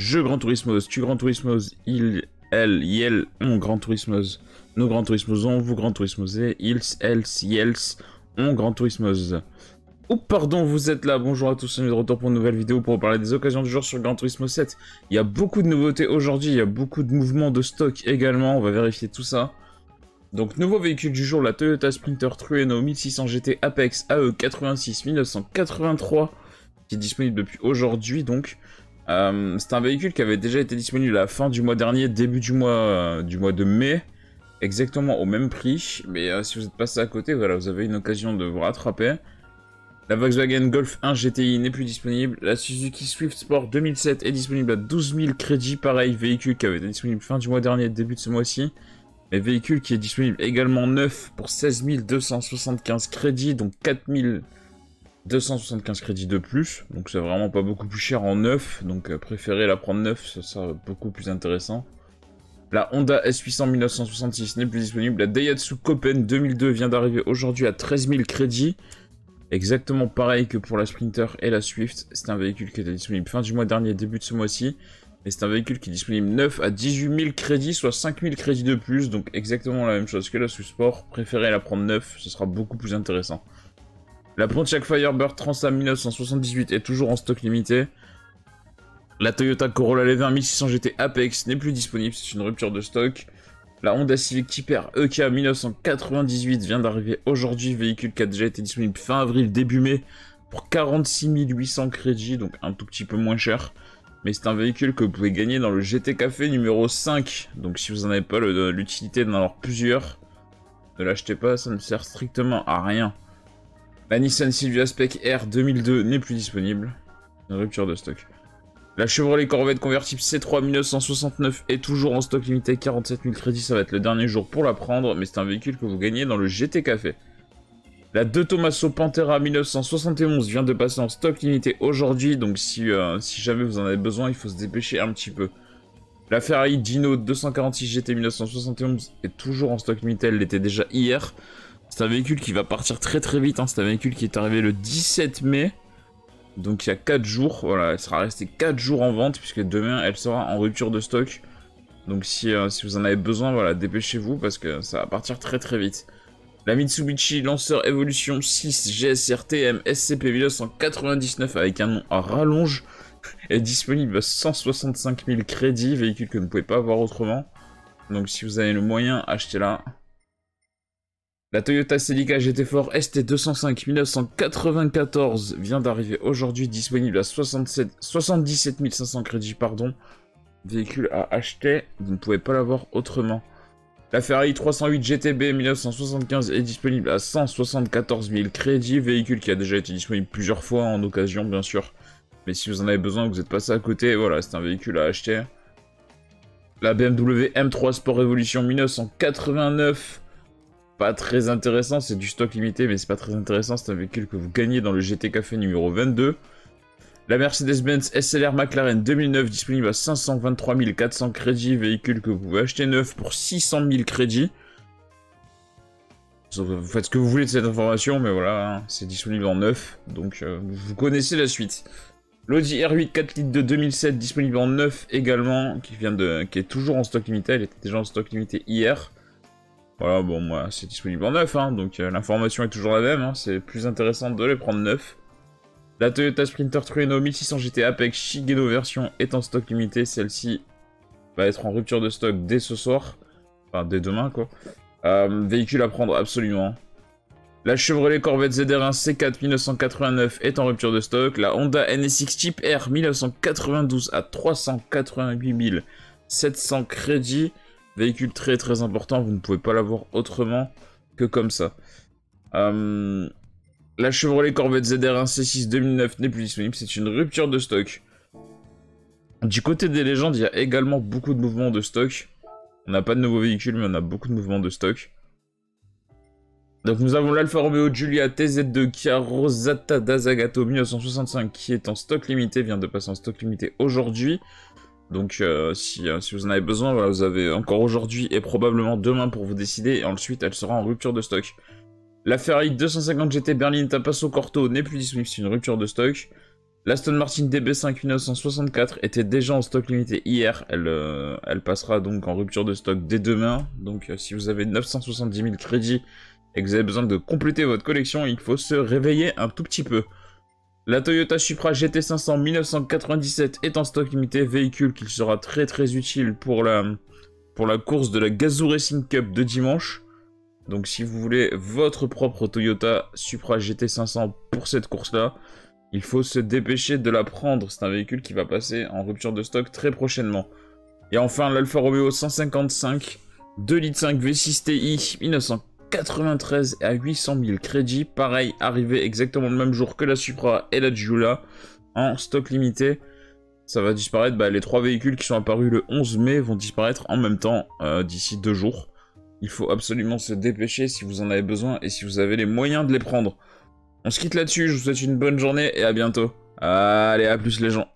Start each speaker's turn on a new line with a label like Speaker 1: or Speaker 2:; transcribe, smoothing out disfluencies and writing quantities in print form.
Speaker 1: Je Gran Turismos, tu Gran Turismos, il, elle, yel, on Gran Turismos, nous Gran Turismos, on, vous Gran Turismosez, ils, elles, yels, on Gran Turismos. Oh pardon, vous êtes là, bonjour à tous, on est de retour pour une nouvelle vidéo pour parler des occasions du jour sur Gran Turismo 7. Il y a beaucoup de nouveautés aujourd'hui, il y a beaucoup de mouvements de stock également, on va vérifier tout ça. Donc nouveau véhicule du jour, la Toyota Sprinter Trueno 1600 GT Apex AE 86 1983, qui est disponible depuis aujourd'hui donc. C'est un véhicule qui avait déjà été disponible à la fin du mois dernier, début du mois de mai, exactement au même prix, mais si vous êtes passé à côté, voilà, vous avez une occasion de vous rattraper. La Volkswagen Golf 1 GTI n'est plus disponible, la Suzuki Swift Sport 2007 est disponible à 12 000 crédits, pareil, véhicule qui avait été disponible fin du mois dernier, début de ce mois-ci, mais véhicule qui est disponible également neuf pour 16 275 crédits, donc 4 275 crédits de plus, donc c'est vraiment pas beaucoup plus cher en neuf, donc préférez la prendre neuf, ça sera beaucoup plus intéressant. La Honda S800 1966 n'est plus disponible, la Daihatsu Copen 2002 vient d'arriver aujourd'hui à 13 000 crédits, exactement pareil que pour la Sprinter et la Swift, c'est un véhicule qui était disponible fin du mois dernier, début de ce mois-ci, et c'est un véhicule qui est disponible neuf à 18 000 crédits, soit 5 000 crédits de plus, donc exactement la même chose que la Swift Sport, préférez la prendre neuf, ce sera beaucoup plus intéressant. La Pontiac Firebird Transam 1978 est toujours en stock limité. La Toyota Corolla Lever 1600 GT Apex n'est plus disponible, c'est une rupture de stock. La Honda Civic Type R EK 1998 vient d'arriver aujourd'hui, véhicule qui a déjà été disponible fin avril, début mai, pour 46 800 crédits, donc un tout petit peu moins cher. Mais c'est un véhicule que vous pouvez gagner dans le GT Café numéro 5, donc si vous n'en avez pas l'utilité d'en avoir plusieurs, ne l'achetez pas, ça ne sert strictement à rien. La Nissan Silvia Spec R 2002 n'est plus disponible. Une rupture de stock. La Chevrolet Corvette convertible C3 1969 est toujours en stock limité. 47 000 crédits, ça va être le dernier jour pour la prendre. Mais c'est un véhicule que vous gagnez dans le GT Café. La De Tomaso Pantera 1971 vient de passer en stock limité aujourd'hui. Donc si jamais vous en avez besoin, il faut se dépêcher un petit peu. La Ferrari Dino 246 GT 1971 est toujours en stock limité. Elle l'était déjà hier. C'est un véhicule qui va partir très très vite, hein. C'est un véhicule qui est arrivé le 17 mai, donc il y a 4 jours, voilà, elle sera restée 4 jours en vente, puisque demain elle sera en rupture de stock. Donc si vous en avez besoin, voilà, dépêchez-vous, parce que ça va partir très très vite. La Mitsubishi Lancer Evolution 6 GSR TM SCP 1999, avec un nom à rallonge, est disponible à 165 000 crédits, véhicule que vous ne pouvez pas avoir autrement. Donc si vous avez le moyen, achetez-la. La Toyota Celica GT4 ST205 1994 vient d'arriver aujourd'hui, disponible à 77 500 crédits, pardon. Véhicule à acheter, vous ne pouvez pas l'avoir autrement. La Ferrari 308 GTB 1975 est disponible à 174 000 crédits, véhicule qui a déjà été disponible plusieurs fois en occasion bien sûr. Mais si vous en avez besoin, vous êtes passé à côté, voilà, c'est un véhicule à acheter. La BMW M3 Sport Evolution 1989... pas très intéressant, c'est du stock limité, mais c'est pas très intéressant, c'est un véhicule que vous gagnez dans le GT Café numéro 22. La Mercedes-Benz SLR McLaren 2009, disponible à 523 400 crédits, véhicule que vous pouvez acheter neuf pour 600 000 crédits. Vous faites ce que vous voulez de cette information, mais voilà, hein, c'est disponible en neuf, donc vous connaissez la suite. L'Audi R8 4 litres de 2007, disponible en neuf également, qui est toujours en stock limité, elle était déjà en stock limité hier. Voilà, bon, moi, c'est disponible en neuf, hein, donc l'information est toujours la même, hein, c'est plus intéressant de les prendre neuf. La Toyota Sprinter Trueno 1600 GT Apex Shigeno version est en stock limité, celle-ci va être en rupture de stock dès ce soir, enfin dès demain, quoi. Véhicule à prendre absolument. La Chevrolet Corvette ZR1 C4 1989 est en rupture de stock, la Honda NSX Type R 1992 à 388 700 crédits. Véhicule très très important, vous ne pouvez pas l'avoir autrement que comme ça. La Chevrolet Corvette ZR1 C6 2009 n'est plus disponible, c'est une rupture de stock. Du côté des légendes, il y a également beaucoup de mouvements de stock. On n'a pas de nouveaux véhicules, mais on a beaucoup de mouvements de stock. Donc nous avons l'Alfa Romeo Giulia TZ2 Carrozzata d'Azagato 1965 qui est en stock limité, vient de passer en stock limité aujourd'hui. Donc si vous en avez besoin, voilà, vous avez encore aujourd'hui et probablement demain pour vous décider, et ensuite elle sera en rupture de stock. La Ferrari 250 GT Berline Tapasso Corto n'est plus disponible, c'est une rupture de stock. L'Aston Martin DB5 1964 était déjà en stock limité hier. Elle passera donc en rupture de stock dès demain. Donc si vous avez 970 000 crédits et que vous avez besoin de compléter votre collection, il faut se réveiller un tout petit peu. La Toyota Supra GT500 1997 est en stock limité, véhicule qui sera très utile pour la course de la Gazoo Racing Cup de dimanche. Donc si vous voulez votre propre Toyota Supra GT500 pour cette course-là, il faut se dépêcher de la prendre. C'est un véhicule qui va passer en rupture de stock très prochainement. Et enfin, l'Alfa Romeo 155 2,5 litres V6 TI 1993 à 800 000 crédits. Pareil, arrivé exactement le même jour que la Supra et la Giulia en stock limité. Ça va disparaître, les 3 véhicules qui sont apparus le 11 mai vont disparaître en même temps d'ici 2 jours. Il faut absolument se dépêcher si vous en avez besoin et si vous avez les moyens de les prendre. On se quitte là-dessus, je vous souhaite une bonne journée et à bientôt. Allez, à plus les gens.